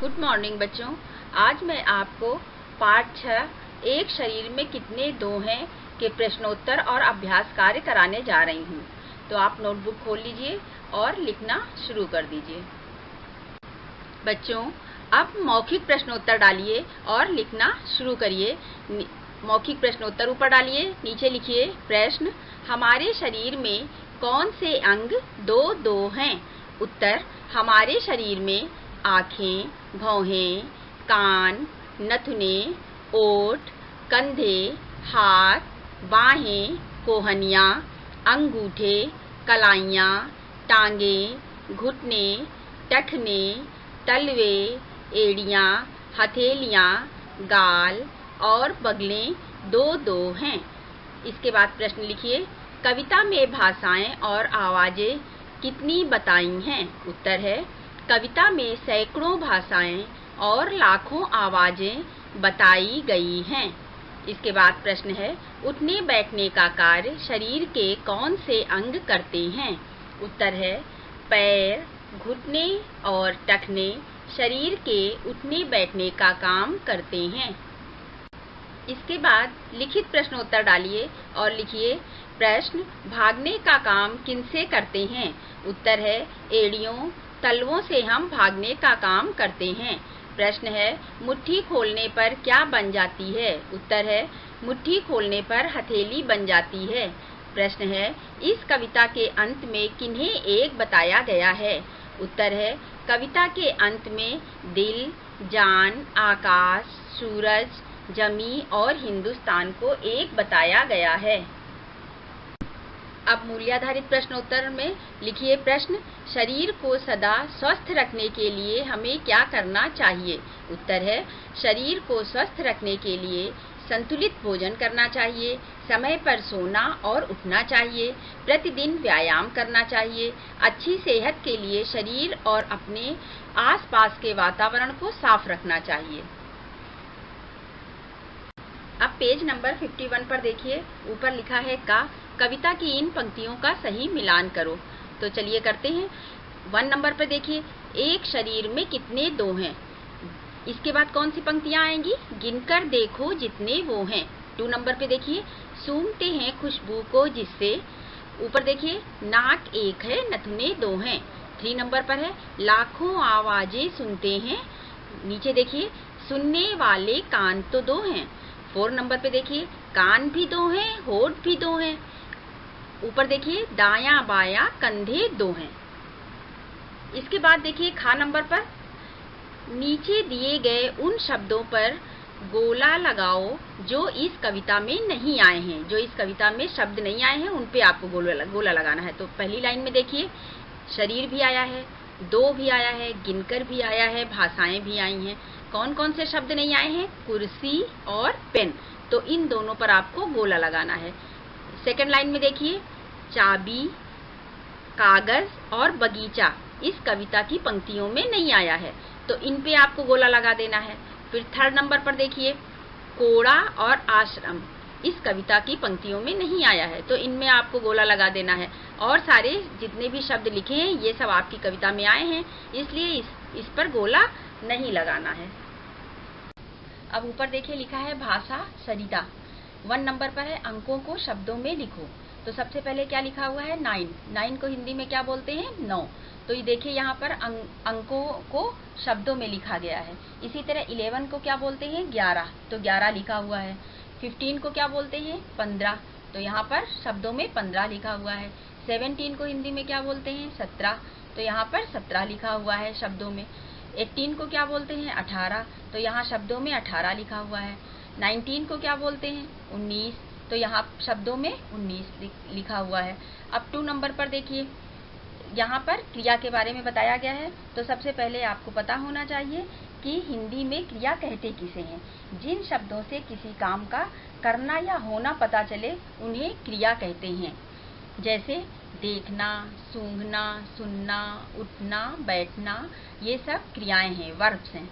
Good morning बच्चों। आज मैं आपको पाठ 6 एक शरीर में कितने दो हैं के प्रश्नोत्तर और अभ्यास कार्य कराने जा रही हूँ। तो आप नोटबुक खोल लीजिए और लिखना शुरू कर दीजिए। बच्चों, अब मौखिक प्रश्नोत्तर डालिए और लिखना शुरू करिए। मौखिक प्रश्नोत्तर ऊपर डालिए, नीचे लिखिए प्रश्न, हमारे शरीर में कौन से अंग दो दो हैं? उत्तर, हमारे शरीर में आँखें, भौहें, कान, नथुने, ओठ, कंधे, हाथ, बाहें, कोहनियाँ, अंगूठे, कलाइयाँ, टांगें, घुटने, टखने, तलवे, एड़ियाँ, हथेलियाँ, गाल और बगलें दो दो हैं। इसके बाद प्रश्न लिखिए, कविता में भाषाएं और आवाजें कितनी बताई हैं? उत्तर है, कविता में सैकड़ों भाषाएं और लाखों आवाजें बताई गई हैं। इसके बाद प्रश्न है, उठने बैठने का कार्य शरीर के कौन से अंग करते हैं? उत्तर है, पैर, घुटने और टखने शरीर के उठने बैठने का काम करते हैं। इसके बाद लिखित प्रश्नोत्तर डालिए और लिखिए प्रश्न, भागने का काम किनसे करते हैं? उत्तर है, एड़ियों, तलवों से हम भागने का काम करते हैं। प्रश्न है, मुट्ठी खोलने पर क्या बन जाती है? उत्तर है, मुट्ठी खोलने पर हथेली बन जाती है। प्रश्न है, इस कविता के अंत में किन्हें एक बताया गया है? उत्तर है, कविता के अंत में दिल, जान, आकाश, सूरज, जमी और हिंदुस्तान को एक बताया गया है। अब मूल्याधारित प्रश्नोत्तर में लिखिए प्रश्न, शरीर को सदा स्वस्थ रखने के लिए हमें क्या करना चाहिए? उत्तर है, शरीर को स्वस्थ रखने के लिए संतुलित भोजन करना चाहिए, समय पर सोना और उठना चाहिए, प्रतिदिन व्यायाम करना चाहिए, अच्छी सेहत के लिए शरीर और अपने आसपास के वातावरण को साफ रखना चाहिए। अब पेज नंबर 51 पर देखिए, ऊपर लिखा है का, कविता की इन पंक्तियों का सही मिलान करो। तो चलिए करते हैं। 1 नंबर पर देखिए, एक शरीर में कितने दो हैं? इसके बाद कौन सी पंक्तियां आएंगी? गिनकर देखो जितने वो हैं। 2 नंबर पे देखिए, सूंघते हैं खुशबू को जिससे। ऊपर देखिए, नाक एक है, नथुने दो हैं। 3 नंबर पर है, लाखों आवाजें सुनते हैं। नीचे देखिए, सुनने वाले कान तो दो हैं। 4 नंबर पे देखिए, कान भी दो हैं, होठ भी दो हैं। ऊपर देखिए, दायां बायां कंधे दो हैं। इसके बाद देखिए खा नंबर पर, नीचे दिए गए उन शब्दों पर गोला लगाओ जो इस कविता में नहीं आए हैं। जो इस कविता में शब्द नहीं आए हैं उन पे आपको गोला लगाना है। तो पहली लाइन में देखिए, शरीर भी आया है, दो भी आया है, गिनकर भी आया है, भाषाएं भी आई हैं। कौन कौन से शब्द नहीं आए हैं? कुर्सी और पेन। तो इन दोनों पर आपको गोला लगाना है। सेकंड लाइन में देखिए, चाबी, कागज और बगीचा इस कविता की पंक्तियों में नहीं आया है, तो इन पे आपको गोला लगा देना है। फिर 3rd नंबर पर देखिए, कोड़ा और आश्रम इस कविता की पंक्तियों में नहीं आया है, तो इनमें आपको गोला लगा देना है। और सारे जितने भी शब्द लिखे हैं ये सब आपकी कविता में आए हैं, इसलिए इस पर गोला नहीं लगाना है। अब ऊपर देखिए लिखा है भाषा सरिता। 1 नंबर पर है, अंकों को शब्दों में लिखो। तो सबसे पहले क्या लिखा हुआ है? 9। 9 को हिंदी में क्या बोलते हैं? 9। तो ये देखिए यहाँ पर अंकों को शब्दों में लिखा गया है। इसी तरह 11 को क्या बोलते हैं? 11। तो 11 लिखा हुआ है। 15 को क्या बोलते हैं? 15। तो यहाँ पर शब्दों में 15 लिखा हुआ है। 17 को हिंदी में क्या बोलते हैं? 17। तो यहाँ पर 17 लिखा हुआ है शब्दों में। 18 को क्या बोलते हैं? 18। तो यहाँ शब्दों में 18 लिखा हुआ है। 19 को क्या बोलते हैं? 19। तो यहाँ शब्दों में 19 लिखा हुआ है। अब 2 नंबर पर देखिए, यहाँ पर क्रिया के बारे में बताया गया है। तो सबसे पहले आपको पता होना चाहिए कि हिंदी में क्रिया कहते किसे हैं। जिन शब्दों से किसी काम का करना या होना पता चले उन्हें क्रिया कहते हैं। जैसे देखना, सूंघना, सुनना, उठना, बैठना, ये सब क्रियाएं हैं, वर्ब्स हैं।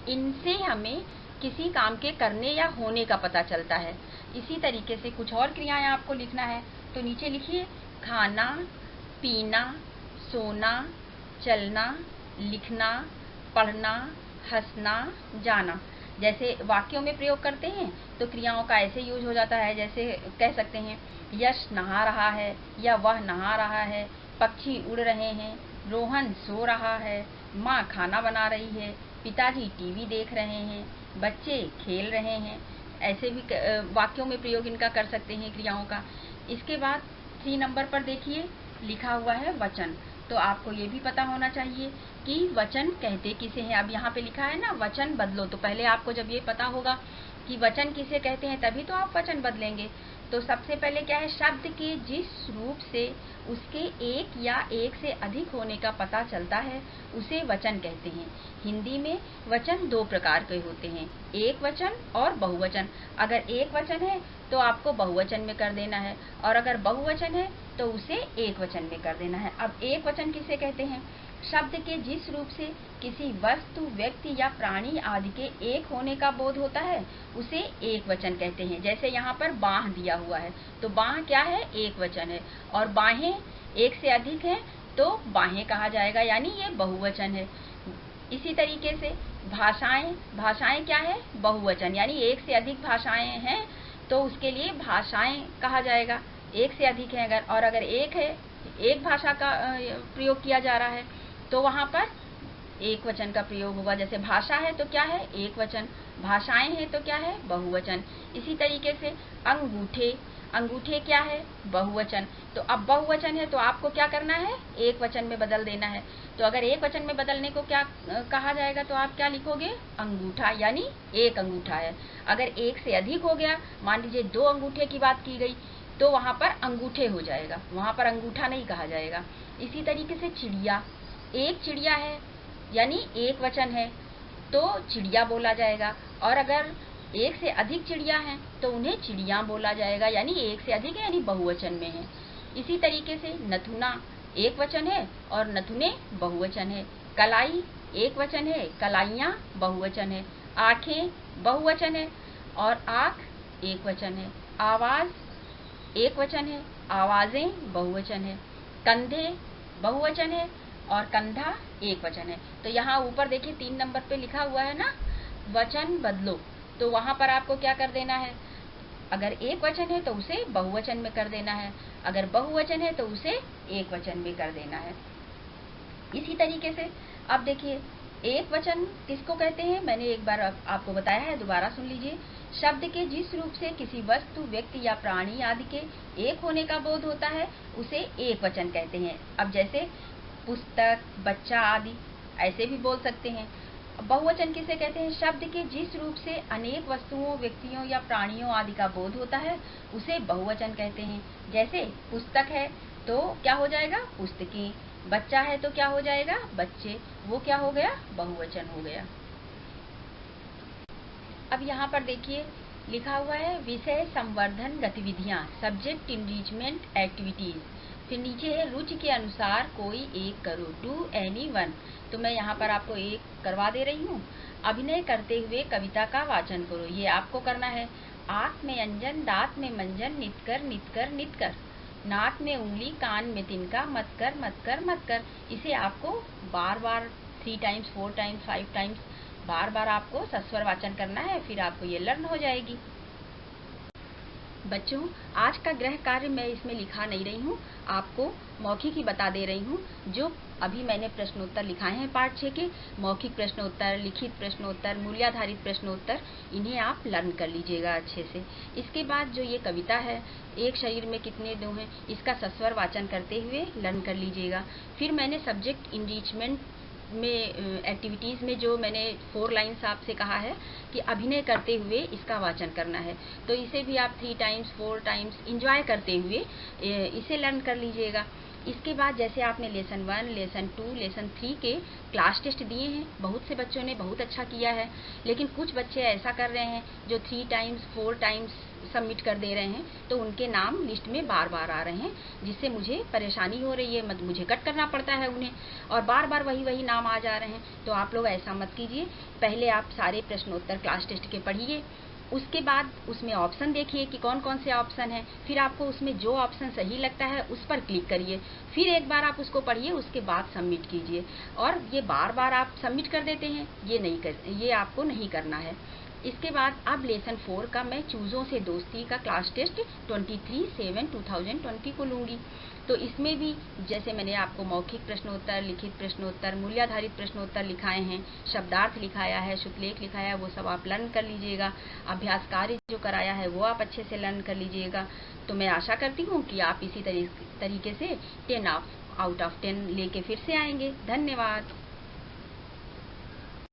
इनसे हमें किसी काम के करने या होने का पता चलता है। इसी तरीके से कुछ और क्रियाएं आपको लिखना है। तो नीचे लिखिए, खाना, पीना, सोना, चलना, लिखना, पढ़ना, हंसना जाना। जैसे वाक्यों में प्रयोग करते हैं तो क्रियाओं का ऐसे यूज हो जाता है, जैसे कह सकते हैं यश नहा रहा है या वह नहा रहा है, पक्षी उड़ रहे हैं, रोहन सो रहा है, माँ खाना बना रही है, पिताजी टीवी देख रहे हैं, बच्चे खेल रहे हैं। ऐसे भी वाक्यों में प्रयोग इनका कर सकते हैं क्रियाओं का। इसके बाद 3 नंबर पर देखिए लिखा हुआ है वचन। तो आपको ये भी पता होना चाहिए कि वचन कहते किसे हैं। अब यहाँ पे लिखा है ना वचन बदलो, तो पहले आपको जब ये पता होगा कि वचन किसे कहते हैं तभी तो आप वचन बदलेंगे। तो सबसे पहले क्या है, शब्द के जिस रूप से उसके एक या एक से अधिक होने का पता चलता है उसे वचन कहते हैं। हिंदी में वचन 2 प्रकार के होते हैं, एक वचन और बहुवचन। अगर एक वचन है तो आपको बहुवचन में कर देना है, और अगर बहुवचन है तो उसे एक वचन में कर देना है। अब एक वचन किसे कहते हैं, शब्द के जिस रूप से किसी वस्तु, व्यक्ति या प्राणी आदि के एक होने का बोध होता है उसे एक वचन कहते हैं। जैसे यहाँ पर बाह दिया हुआ है तो बाह क्या है, एक वचन है, और बाहें एक से अधिक हैं तो बाहें कहा जाएगा, यानी ये बहुवचन है। इसी तरीके से भाषाएं, भाषाएं क्या है, बहुवचन, यानी एक से अधिक भाषाएं हैं तो उसके लिए भाषाएं कहा जाएगा, एक से अधिक है अगर, और अगर एक है, एक भाषा का प्रयोग किया जा रहा है तो वहाँ पर एक वचन का प्रयोग होगा। जैसे भाषा है तो क्या है, एक वचन, भाषाएं हैं तो क्या है, बहुवचन। इसी तरीके से अंगूठे, अंगूठे क्या है, बहुवचन। तो अब बहुवचन है तो आपको क्या करना है, एक वचन में बदल देना है। तो अगर एक वचन में बदलने को क्या कहा जाएगा, तो आप क्या लिखोगे, अंगूठा, यानी एक अंगूठा है। अगर एक से अधिक हो गया, मान लीजिए 2 अंगूठे की बात की गई, तो वहाँ पर अंगूठे हो जाएगा, वहाँ पर अंगूठा नहीं कहा जाएगा। इसी तरीके से चिड़िया, एक चिड़िया है यानी एक वचन है तो चिड़िया बोला जाएगा, और अगर एक से अधिक चिड़िया हैं तो उन्हें चिड़िया बोला जाएगा, यानी एक से अधिक है यानी बहुवचन में है। इसी तरीके से नथुना एक वचन है और नथुने बहुवचन है। कलाई एक वचन है, कलाइयाँ बहुवचन है। आँखें बहुवचन है और आँख एक वचन है। आवाज़ एक वचन है, आवाज़ें बहुवचन है। कंधे बहुवचन है और कंधा एक वचन है। तो यहाँ ऊपर देखिए 3 नंबर पे लिखा हुआ है ना वचन बदलो, तो वहाँ पर आपको क्या कर देना है, अगर एक वचन है तो उसे बहुवचन में कर देना है, अगर बहुवचन है तो उसे एक वचन में कर देना है। इसी तरीके से अब देखिए एक वचन किसको कहते हैं, मैंने एक बार आपको बताया है, दोबारा सुन लीजिए। शब्द के जिस रूप से किसी वस्तु, व्यक्ति या प्राणी आदि के एक होने का बोध होता है उसे एक वचन कहते हैं। अब जैसे पुस्तक, बच्चा आदि ऐसे भी बोल सकते हैं। बहुवचन किसे कहते हैं, शब्द के जिस रूप से अनेक वस्तुओं, व्यक्तियों या प्राणियों आदि का बोध होता है उसे बहुवचन कहते हैं। जैसे पुस्तक है तो क्या हो जाएगा, पुस्तकें, बच्चा है तो क्या हो जाएगा, बच्चे, वो क्या हो गया, बहुवचन हो गया। अब यहाँ पर देखिए लिखा हुआ है विषय संवर्धन गतिविधियाँ, सब्जेक्ट इनरिचमेंट एक्टिविटीज, फिर नीचे है रुचि के अनुसार कोई एक करो, डू एनी वन। तो मैं यहाँ पर आपको एक करवा दे रही हूँ। अभिनय करते हुए कविता का वाचन करो, ये आपको करना है। आँख में अंजन, दांत में मंजन, नित कर नित कर नित कर, नाक में उंगली, कान में तिनका, मत कर मत कर मत कर। इसे आपको बार बार 3 टाइम्स, 4 टाइम्स, 5 टाइम्स बार बार आपको सस्वर वाचन करना है, फिर आपको ये लर्न हो जाएगी। बच्चों आज का गृह कार्य मैं इसमें लिखा नहीं रही हूँ, आपको मौखिक ही बता दे रही हूँ। जो अभी मैंने प्रश्नोत्तर लिखाए हैं पार्ट 6 के, मौखिक प्रश्नोत्तर, लिखित प्रश्नोत्तर, मूल्याधारित प्रश्नोत्तर, इन्हें आप लर्न कर लीजिएगा अच्छे से। इसके बाद जो ये कविता है एक शरीर में कितने दो हैं, इसका सस्वर वाचन करते हुए लर्न कर लीजिएगा। फिर मैंने सब्जेक्ट इनरिचमेंट में एक्टिविटीज़ में जो मैंने 4 लाइन्स आपसे कहा है कि अभिनय करते हुए इसका वाचन करना है, तो इसे भी आप 3 टाइम्स 4 टाइम्स इंजॉय करते हुए इसे लर्न कर लीजिएगा। इसके बाद जैसे आपने लेसन 1, लेसन 2, लेसन 3 के क्लास टेस्ट दिए हैं, बहुत से बच्चों ने बहुत अच्छा किया है, लेकिन कुछ बच्चे ऐसा कर रहे हैं जो 3 टाइम्स 4 टाइम्स सबमिट कर दे रहे हैं, तो उनके नाम लिस्ट में बार बार आ रहे हैं, जिससे मुझे परेशानी हो रही है, मुझे कट करना पड़ता है उन्हें, और बार बार वही नाम आ जा रहे हैं। तो आप लोग ऐसा मत कीजिए, पहले आप सारे प्रश्नोत्तर क्लास टेस्ट के पढ़िए, उसके बाद उसमें ऑप्शन देखिए कि कौन कौन से ऑप्शन है, फिर आपको उसमें जो ऑप्शन सही लगता है उस पर क्लिक करिए, फिर एक बार आप उसको पढ़िए, उसके बाद सबमिट कीजिए। और ये बार बार आप सबमिट कर देते हैं, ये आपको नहीं करना है। इसके बाद अब लेसन 4 का मैं चूज़ों से दोस्ती का क्लास टेस्ट 23/7/2020 को लूँगी। तो इसमें भी जैसे मैंने आपको मौखिक प्रश्नोत्तर, लिखित प्रश्नोत्तर, मूल्याधारित प्रश्नोत्तर लिखाए हैं, शब्दार्थ लिखाया है, शुभलेख लिखाया है, वो सब आप लर्न कर लीजिएगा। अभ्यास कार्य जो कराया है वो आप अच्छे से लर्न कर लीजिएगा। तो मैं आशा करती हूँ कि आप इसी तरीके से 10 आउट ऑफ 10 लेके फिर से आएंगे। धन्यवाद।